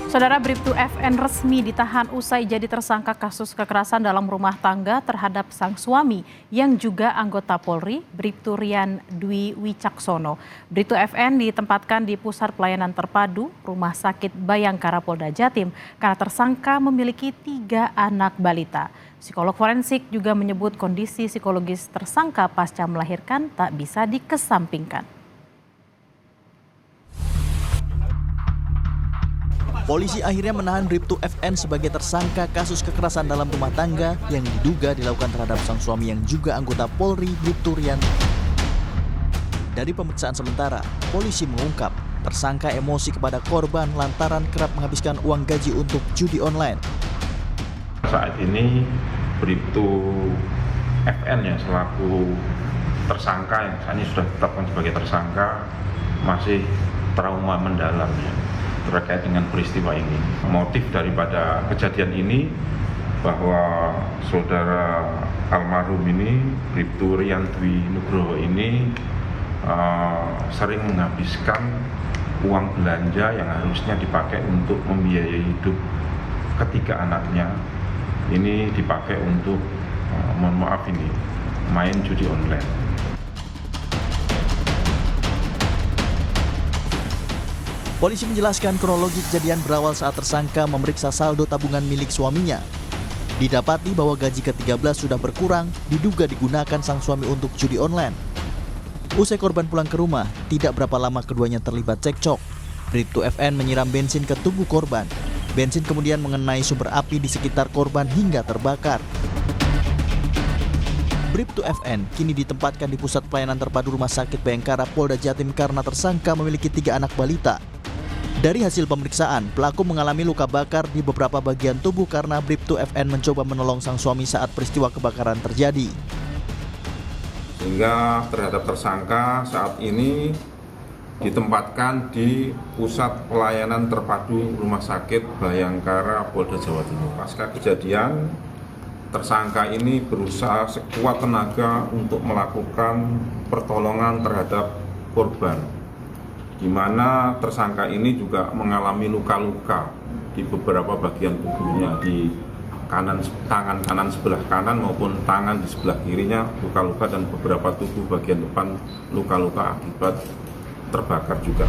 Saudara, Bribtu FN resmi ditahan usai jadi tersangka kasus kekerasan dalam rumah tangga terhadap sang suami yang juga anggota Polri, Bribtu Rian Dwi Wicaksono. Bribtu FN ditempatkan di Pusat Pelayanan Terpadu Rumah Sakit Bayangkara Polda Jatim karena tersangka memiliki 3 anak balita. Psikolog forensik juga menyebut kondisi psikologis tersangka pasca melahirkan tak bisa dikesampingkan. Polisi akhirnya menahan Bribtu FN sebagai tersangka kasus kekerasan dalam rumah tangga yang diduga dilakukan terhadap sang suami yang juga anggota Polri, Bribtu Rian. Dari pemeriksaan sementara, polisi mengungkap tersangka emosi kepada korban lantaran kerap menghabiskan uang gaji untuk judi online. Saat ini Bribtu FN yang selaku tersangka yang saat ini sudah ditetapkan sebagai tersangka masih trauma mendalam ya, terkait dengan peristiwa ini. Motif daripada kejadian ini bahwa saudara almarhum ini, Bribtu Rian Dwi Nugroho ini sering menghabiskan uang belanja yang harusnya dipakai untuk membiayai hidup ketiga anaknya. Ini dipakai untuk, mohon maaf ini, main judi online. Polisi menjelaskan kronologi kejadian berawal saat tersangka memeriksa saldo tabungan milik suaminya. Didapati bahwa gaji ke-13 sudah berkurang, diduga digunakan sang suami untuk judi online. Usai korban pulang ke rumah, tidak berapa lama keduanya terlibat cekcok. Bribtu FN menyiram bensin ke tubuh korban. Bensin kemudian mengenai sumber api di sekitar korban hingga terbakar. Bribtu FN kini ditempatkan di Pusat Pelayanan Terpadu Rumah Sakit Bayangkara Polda Jatim karena tersangka memiliki 3 anak balita. Dari hasil pemeriksaan, pelaku mengalami luka bakar di beberapa bagian tubuh karena Bribtu FN mencoba menolong sang suami saat peristiwa kebakaran terjadi. Sehingga terhadap tersangka saat ini ditempatkan di Pusat Pelayanan Terpadu Rumah Sakit Bayangkara Polda Jawa Timur. Pasca kejadian, tersangka ini berusaha sekuat tenaga untuk melakukan pertolongan terhadap korban, di mana tersangka ini juga mengalami luka-luka di beberapa bagian tubuhnya, di tangan kanan sebelah kanan maupun tangan di sebelah kirinya luka-luka, dan beberapa tubuh bagian depan luka-luka akibat terbakar juga.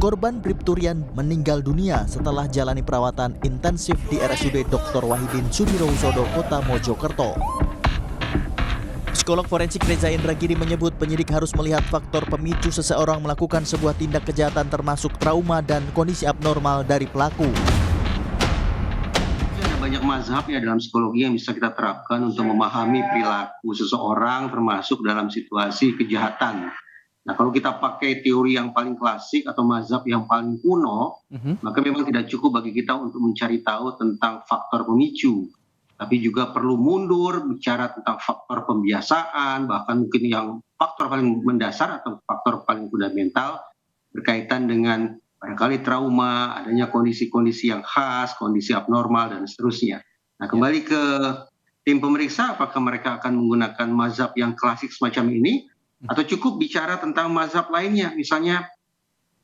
Korban Bribtu Rian meninggal dunia setelah jalani perawatan intensif di RSUD Dr. Wahidin Sudirohusodo, Kota Mojokerto. Psikolog forensik Reza Indragiri menyebut penyidik harus melihat faktor pemicu seseorang melakukan sebuah tindak kejahatan termasuk trauma dan kondisi abnormal dari pelaku. Ada banyak mazhab ya dalam psikologi yang bisa kita terapkan untuk memahami perilaku seseorang termasuk dalam situasi kejahatan. Nah, kalau kita pakai teori yang paling klasik atau mazhab yang paling kuno, maka memang tidak cukup bagi kita untuk mencari tahu tentang faktor pemicu. Tapi juga perlu mundur, bicara tentang faktor pembiasaan, bahkan mungkin yang faktor paling mendasar atau faktor paling fundamental berkaitan dengan barangkali trauma, adanya kondisi-kondisi yang khas, kondisi abnormal, dan seterusnya. Nah, kembali ke tim pemeriksa, apakah mereka akan menggunakan mazhab yang klasik semacam ini, atau cukup bicara tentang mazhab lainnya, misalnya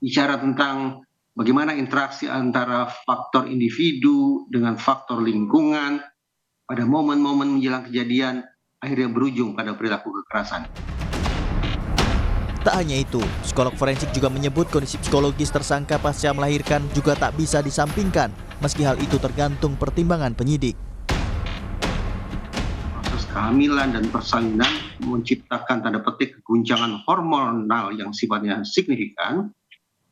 bicara tentang bagaimana interaksi antara faktor individu dengan faktor lingkungan, pada momen-momen menjelang kejadian akhirnya berujung pada perilaku kekerasan. Tak hanya itu, psikolog forensik juga menyebut kondisi psikologis tersangka pasca melahirkan juga tak bisa disampingkan, meski hal itu tergantung pertimbangan penyidik. Proses kehamilan dan persalinan menciptakan tanda petik guncangan hormonal yang sifatnya signifikan,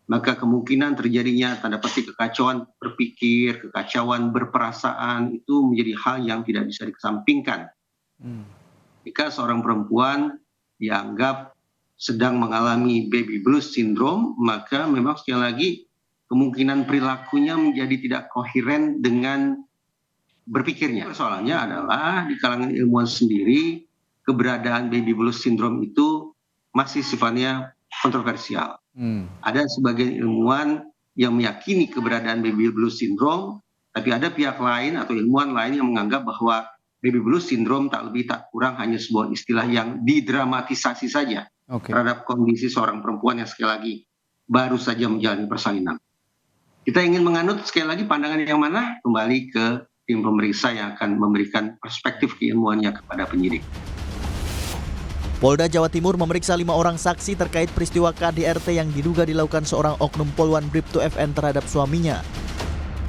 maka kemungkinan terjadinya tanda petik kekacauan berpikir, kekacauan berperasaan itu menjadi hal yang tidak bisa dikesampingkan. Jika seorang perempuan dianggap sedang mengalami baby blues syndrome, maka memang sekali lagi kemungkinan perilakunya menjadi tidak koheren dengan berpikirnya. Persoalannya adalah di kalangan ilmuwan sendiri, keberadaan baby blues syndrome itu masih sifatnya kontroversial. Ada sebagian ilmuwan yang meyakini keberadaan baby blues syndrome, tapi ada pihak lain atau ilmuwan lain yang menganggap bahwa baby blues syndrome tak lebih tak kurang hanya sebuah istilah yang didramatisasi saja terhadap kondisi seorang perempuan yang sekali lagi baru saja menjalani persalinan. Kita ingin menganut sekali lagi pandangan yang mana? Kembali ke tim pemeriksa yang akan memberikan perspektif keilmuannya kepada penyidik. Polda Jawa Timur memeriksa 5 orang saksi terkait peristiwa KDRT yang diduga dilakukan seorang oknum Poluan Bribtu FN terhadap suaminya.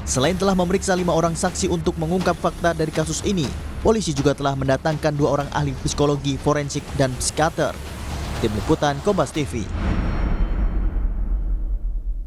Selain telah memeriksa 5 orang saksi untuk mengungkap fakta dari kasus ini, polisi juga telah mendatangkan 2 orang ahli psikologi, forensik, dan psikiater. Tim Liputan Kompas TV.